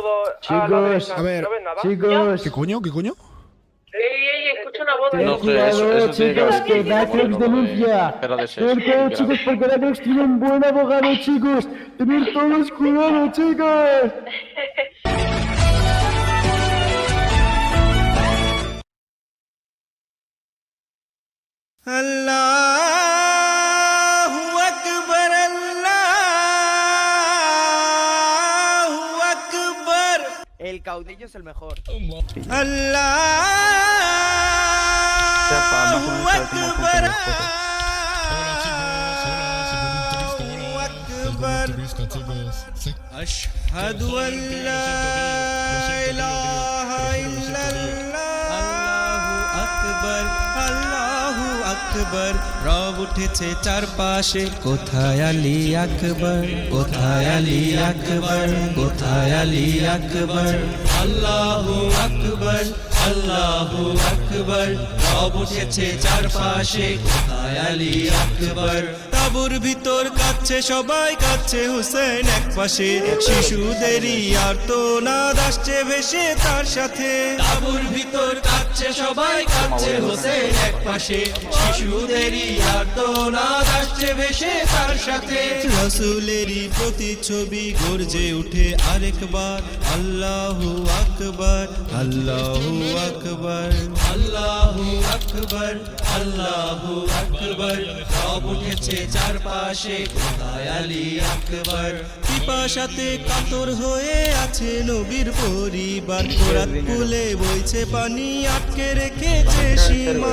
todo a la Chicos, derecha. a ver, ¿No ves nada? Chicos, ¿Qué coño? ¿Qué coño? Escucho una voz de... ten No sé, cuidado, eso tiene que chicos, haber que sido Dacrox bueno, denuncia. espera de seis, Tener cuidado, grave. chicos, porque Dacrox tiene un buen abogado, chicos. Tener todos cuidado, chicos. Allahu Akbar, Allahu Akbar. El caudillo es el mejor. Allahu Akbar. أشهد أن لا إله إلا الله أكبر الله أكبر রব উঠেছে চারপাশে কোথায় আলী আকবর কোথায় আলী আকবর কোথায় আলী আকবর আল্লাহু আকবর আল্লাহু আকবর রব উঠেছে চারপাশে কোথায় আলী আকবর তাবুর ভিতর কাচ্ছে সবাই কাচ্ছে হুসেন একপাশে শিশুদেরই আর তো না আসছে ভেসে তার সাথে তাবুর ভিতর কাচ্ছে সবাই কাচ্ছে হুসেন একপাশে শিশুদেরই আর তো না আসছে ভেসে তার সাথে রাসূলেরই প্রতিচ্ছবি গর্জে উঠে আরেকবার আল্লাহু আকবার আল্লাহু আকবার আল্লাহু আকবার আল্লাহু আকবার রব উঠেছে চারপাশে কোথায় আলী আকবর পিপাসাতে কাতর হয়ে আছে নবীর পরিবার কোরাত কুলে বইছে পানি আটকে রেখেছে সীমা